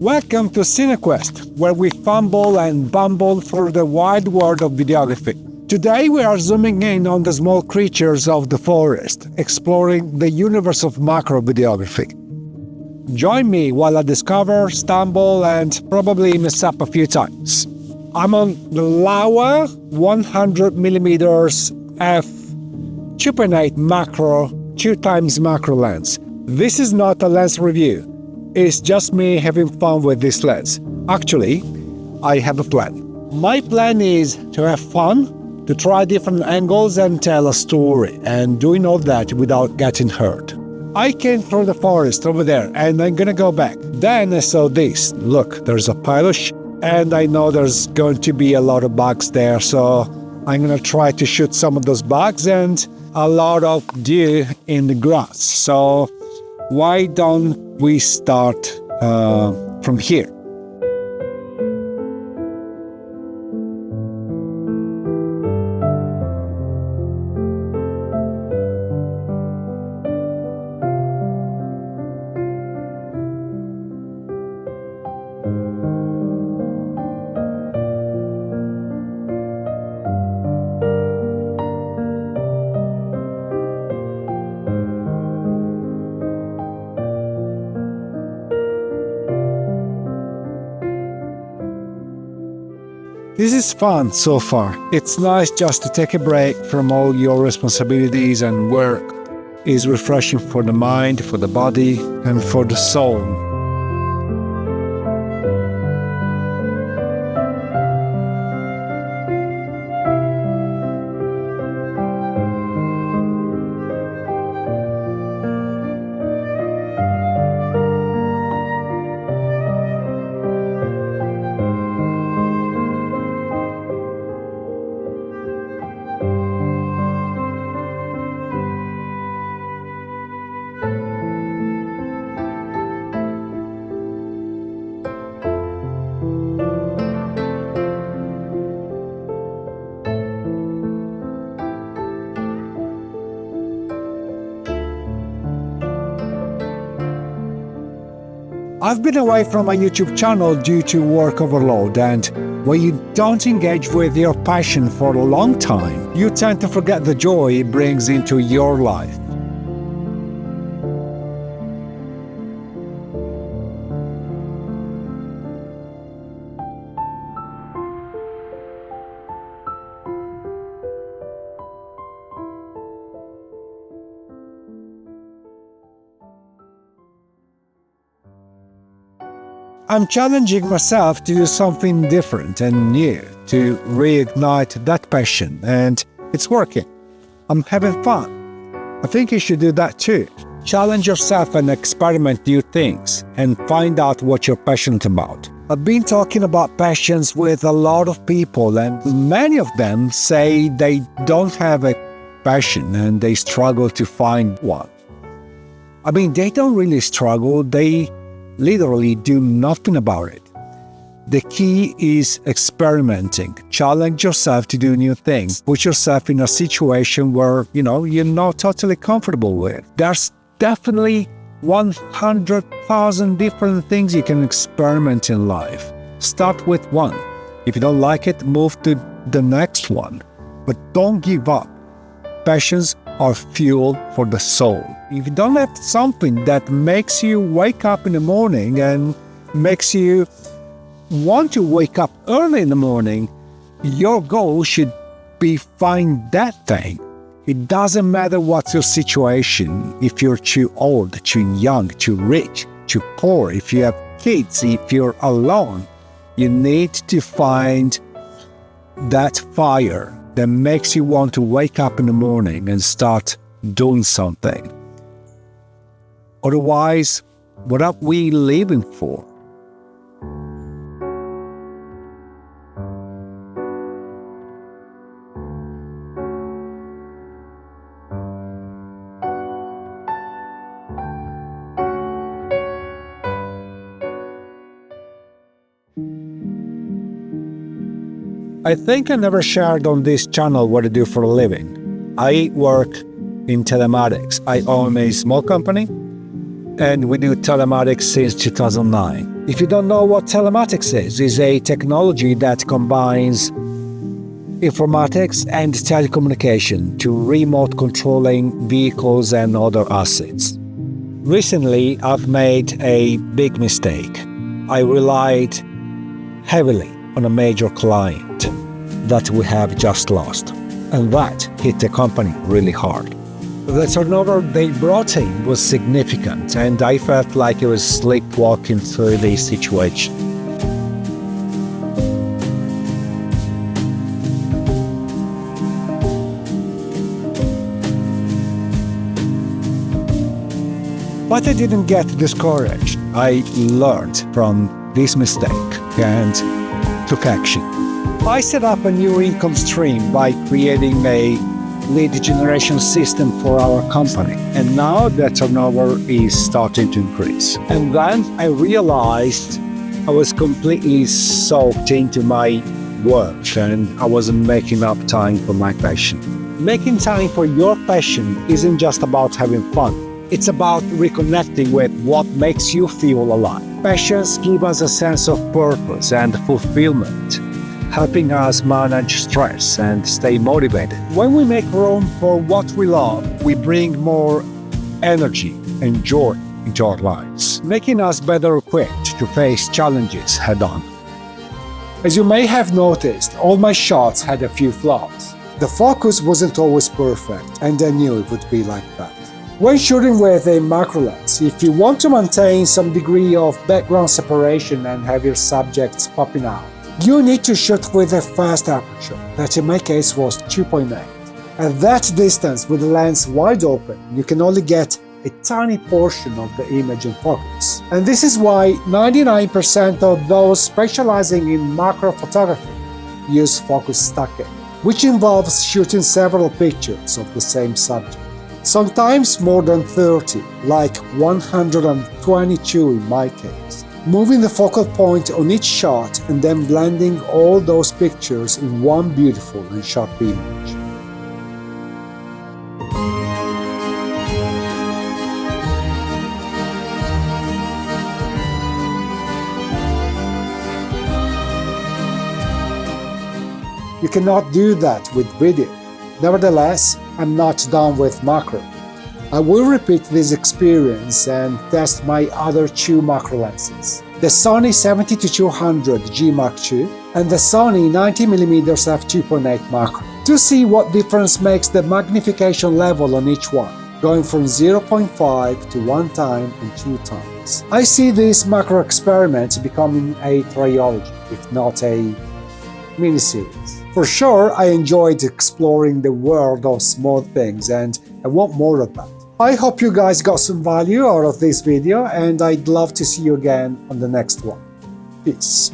Welcome to CineQuest, where we fumble and bumble through the wide world of videography. Today we are zooming in on the small creatures of the forest, exploring the universe of macro videography. Join me while I discover, stumble, and probably mess up a few times. I'm on the Laowa 100mm f 2.8 macro 2x macro lens. This is not a lens review. It's just me having fun with this lens. Actually, I have a plan. My plan is to have fun, to try different angles and tell a story, and doing all that without getting hurt. I came through the forest over there, and I'm gonna go back. Then I saw this. Look, there's a pile of and I know there's going to be a lot of bugs there, so I'm gonna try to shoot some of those bugs and a lot of deer in the grass. So why don't we start from here? This is fun so far. It's nice just to take a break from all your responsibilities and work. It's refreshing for the mind, for the body, and for the soul. I've been away from my YouTube channel due to work overload, and when you don't engage with your passion for a long time, you tend to forget the joy it brings into your life. I'm challenging myself to do something different and new, to reignite that passion, and it's working. I'm having fun. I think you should do that too. Challenge yourself and experiment new things, and find out what you're passionate about. I've been talking about passions with a lot of people, and many of them say they don't have a passion and they struggle to find one. I mean, they don't really struggle, they literally do nothing about it. The key is experimenting. Challenge yourself to do new things. Put yourself in a situation where, you're not totally comfortable with. There's definitely 100,000 different things you can experiment in life. Start with one. If you don't like it, move to the next one. But don't give up. Passions are fuel for the soul. If you don't have something that makes you wake up in the morning and makes you want to wake up early in the morning, your goal should be find that thing. It doesn't matter what's your situation, if you're too old, too young, too rich, too poor, if you have kids, if you're alone. You need to find that fire that makes you want to wake up in the morning and start doing something. Otherwise, what are we living for? I think I never shared on this channel what I do for a living. I work in telematics. I own a small company and we do telematics since 2009. If you don't know what telematics is, it's a technology that combines informatics and telecommunication to remote controlling vehicles and other assets. Recently, I've made a big mistake. I relied heavily on a major client that we have just lost, and that hit the company really hard. The turnover they brought in was significant, and I felt like I was sleepwalking through the situation. But I didn't get discouraged. I learned from this mistake and took action. I set up a new income stream by creating a lead generation system for our company, and now the turnover is starting to increase. And then I realized I was completely soaked into my work and I wasn't making up time for my passion. Making time for your passion isn't just about having fun. It's about reconnecting with what makes you feel alive. Passions give us a sense of purpose and fulfillment, helping us manage stress and stay motivated. When we make room for what we love, we bring more energy and joy into our lives, making us better equipped to face challenges head-on. As you may have noticed, all my shots had a few flaws. The focus wasn't always perfect, and I knew it would be like that. When shooting with a macro lens, if you want to maintain some degree of background separation and have your subjects popping out, you need to shoot with a fast aperture, that in my case was 2.8. At that distance, with the lens wide open, you can only get a tiny portion of the image in focus. And this is why 99% of those specializing in macro photography use focus stacking, which involves shooting several pictures of the same subject. Sometimes more than 30, like 122 in my case. Moving the focal point on each shot and then blending all those pictures in one beautiful and sharp image. You cannot do that with video. Nevertheless, I'm not done with macro. I will repeat this experience and test my other two macro lenses, the Sony 70-200 G Mark II and the Sony 90mm f2.8 macro, to see what difference makes the magnification level on each one, going from 0.5 to 1 time and 2 times. I see this macro experiment becoming a trilogy, if not a mini-series. For sure, I enjoyed exploring the world of small things and I want more of that. I hope you guys got some value out of this video and I'd love to see you again on the next one. Peace.